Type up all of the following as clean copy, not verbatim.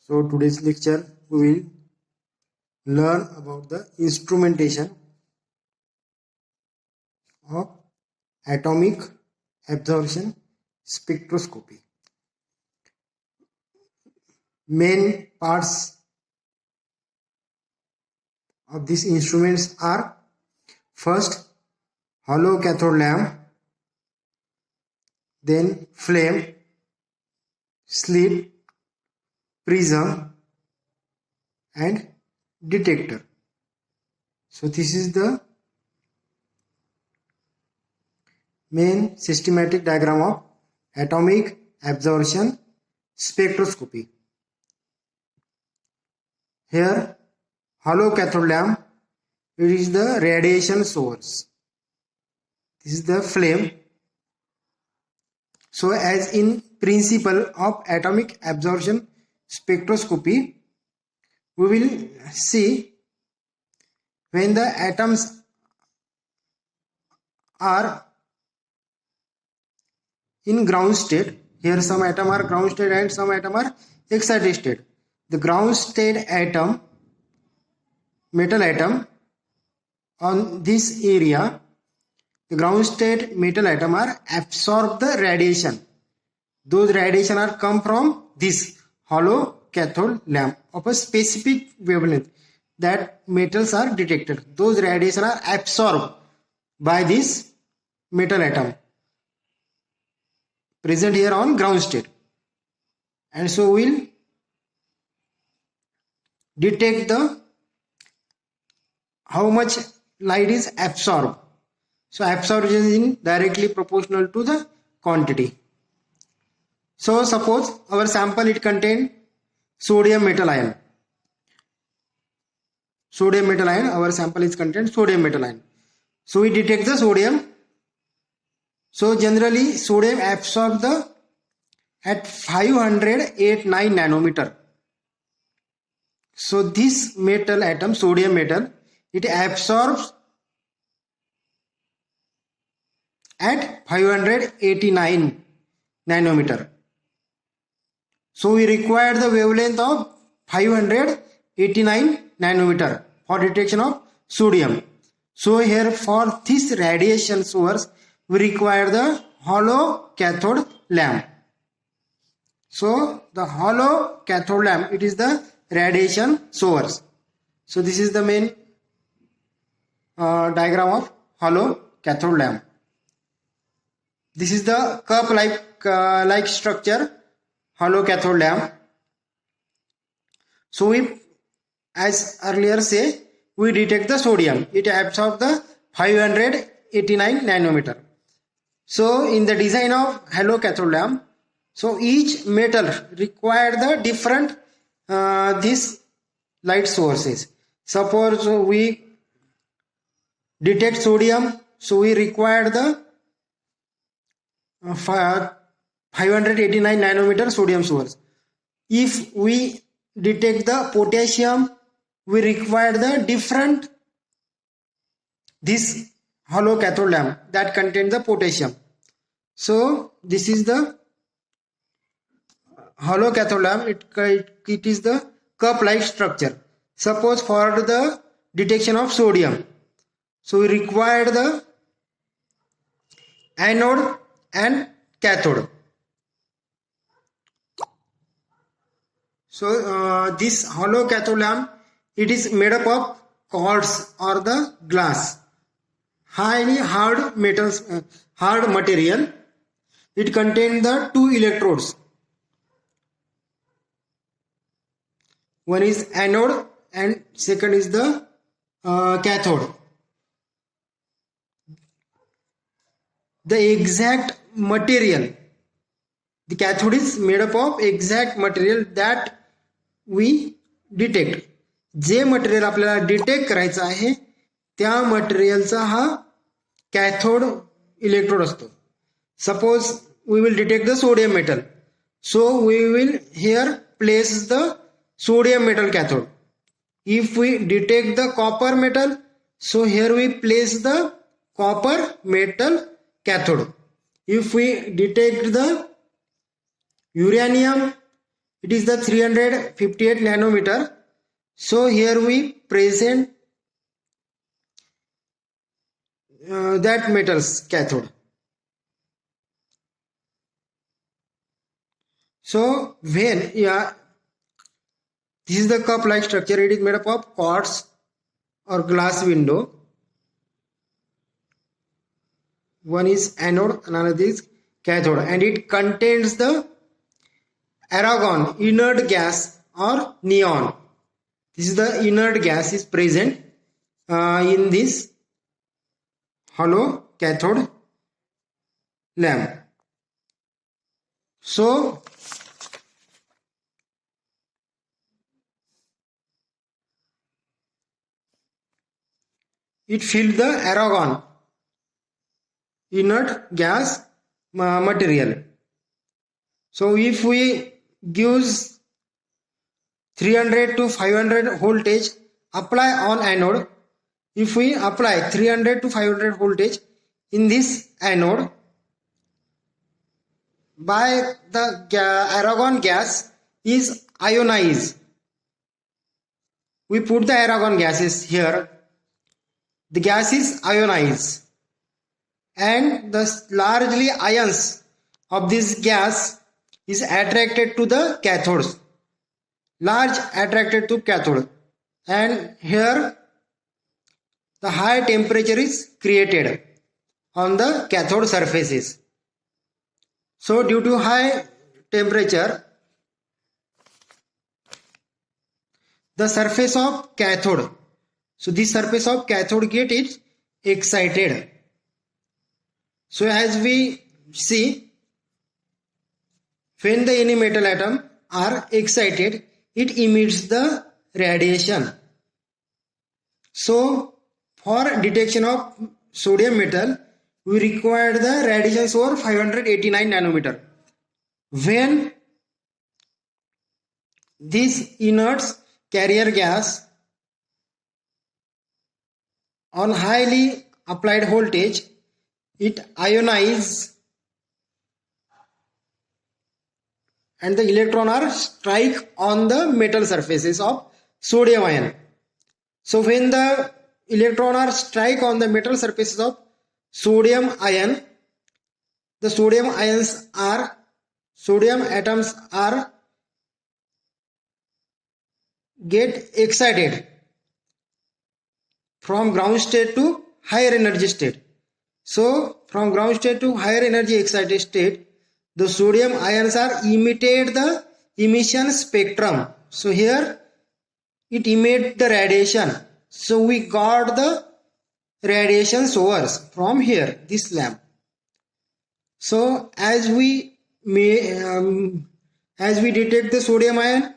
So today's lecture we will learn about the instrumentation of atomic absorption spectroscopy. Main parts of these instruments are: first, hollow cathode lamp, then flame, slit, prism and detector. So this is the main systematic diagram of atomic absorption spectroscopy. Here, hollow cathode lamp, it is the radiation source. This is the flame. So as in principle of atomic absorption spectroscopy, we will see when the atoms are in ground state. Here some atom are ground state and some atom are excited state. The ground state atom, metal atom, on this area, the ground state metal atom are absorb the radiation. Those radiation are come from this hollow cathode lamp of a specific wavelength that metals are detected. Those radiation are absorbed by this metal atom present here on ground state, and so we'll detect the how much light is absorbed. So absorption is directly proportional to the quantity. So suppose our sample, it contained sodium metal ion. Sodium metal ion, our sample is contained sodium metal ion. So we detect the sodium. So generally sodium absorbs the at 589 nanometer. So this metal atom, sodium metal, it absorbs at 589 nanometer. So we require the wavelength of 589 nanometer for detection of sodium. So here for this radiation source, we require the hollow cathode lamp. So the hollow cathode lamp, it is the radiation source. So this is the main diagram of hollow cathode lamp. This is the cup like structure, hollow cathode lamp. So we, as earlier say, we detect the sodium. It absorbs the 589 nanometer. So in the design of hollow cathode lamp, so each metal require the different these light sources. Suppose we detect sodium, so we require the 589 nanometer sodium source. If we detect the potassium, we require the different this hollow cathode lamp that contains the potassium. So this is the hollow cathode lamp. It is the cup like structure. Suppose for the detection of sodium, so we require the anode and cathode. So this hollow cathode lamp, it is made up of quartz or the glass, highly hard metals, hard material. It contains the two electrodes. One is anode and second is the cathode. The exact material, the cathode is made up of exact material that we detect. जे material आपल्याला detect करायचं आहे त्या मटेरियलचा हा cathode electrode असतो. Suppose we will detect the sodium metal, so we will here place the sodium metal cathode. If we detect the copper metal, so here we place the copper metal cathode. If we detect the uranium, it is the 358 nanometer. So here we present that metal's cathode. So when this is the cup like structure. It is made up of quartz or glass window. One is anode, another is cathode, and it contains the argon, inert gas or neon. This is the inert gas is present in this hollow cathode lamp. So it filled the argon, inert gas material. So if we gives 300 to 500 voltage apply on anode, if we apply 300 to 500 voltage in this anode, by the argon gas is ionized. We put the argon gases here. The gas is ionized, and the largely ions of this gas is attracted to the cathodes. Large attracted to cathode, and here the high temperature is created on the cathode surfaces. So due to high temperature, the surface of cathode, so this surface of cathode get it excited. So as we see, when the any metal atom are excited, it emits the radiation. So for detection of sodium metal, we require the radiation source 589 nanometer. When this inert carrier gas on highly applied voltage, it ionizes and the electron are strike on the metal surfaces of sodium ion. So when the electron are strike on the metal surfaces of sodium ion, the sodium atoms are get excited from ground state to higher energy state. So from ground state to higher energy excited state, the sodium ions are emitted the emission spectrum. So here it emit the radiation. So we got the radiation source from here, this lamp. So as we detect the sodium ion,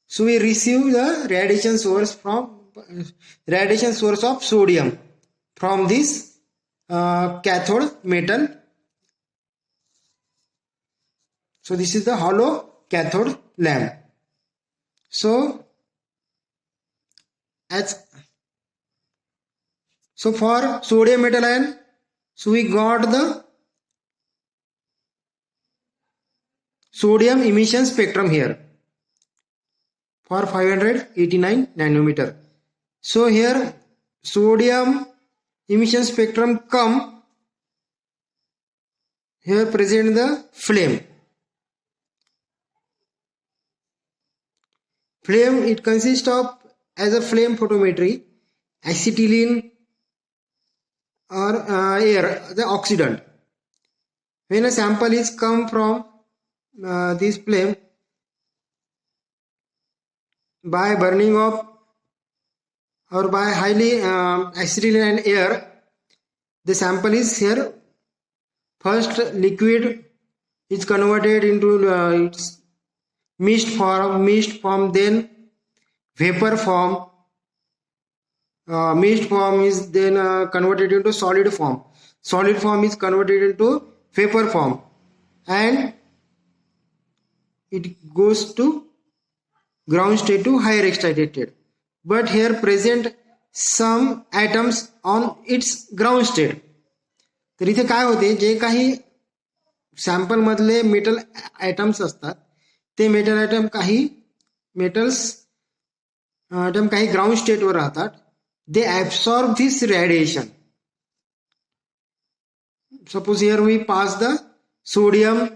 so we receive the radiation source of sodium from this cathode metal. So this is the hollow cathode lamp. So for sodium metal ion, so we got the sodium emission spectrum here for 589 nanometer. So here sodium emission spectrum come here present the flame. Flame, it consists of as a flame photometry, acetylene or air, the oxidant. When a sample is come from this flame by burning of or by highly acetylene and air, the sample is here. First liquid is converted into its mist form, then vapor form. Mist form is then converted into solid form. Solid form is converted into vapor form, and it goes to ground state to higher excited state. But here present some atoms on its ground state. तर इथे काय होते, जे काही sample मधले metal atoms असतात ते metal atom काही ground स्टेटवर राहतात. They absorb this radiation. Suppose here we pass the sodium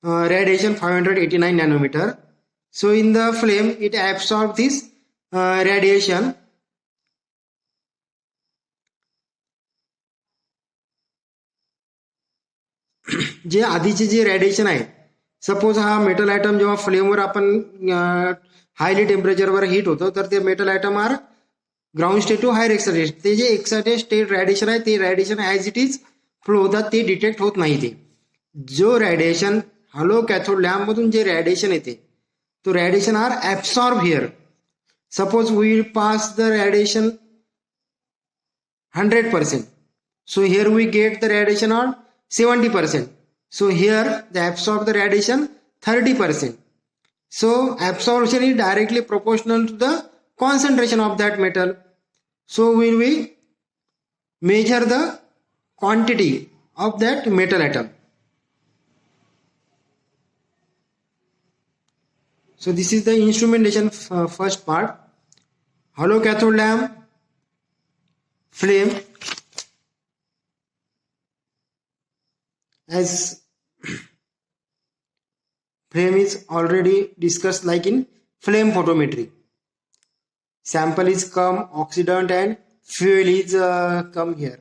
radiation 589 nanometer. So in the flame it absorbs this radiation. जे आधीचे जे रेडिएशन आहे, सपोज हा मेटल आयटम जेव्हा फ्लेमवर आपण हायली टेम्परेचरवर हीट होतो तर ते metal item are ground state to higher excited. ते जे एक्साइटेड स्टेट रेडिएशन आहे ते radiation as it is flow होतात, ते डिटेक्ट होत नाही. ते जो रेडिएशन हॅलो कॅथोड लॅम्प मधून जे रेडिएशन येते तो radiation are absorb here. Suppose we pass the radiation 100%. So here we get the radiation on 70%. So here they absorb the radiation 30%. So absorption is directly proportional to the concentration of that metal. So when we measure the quantity of that metal atom. So this is the instrumentation first part. Hollow cathode lamp, flame. As flame is already discussed like in flame photometry. Sample is come, oxidant and fuel is come here.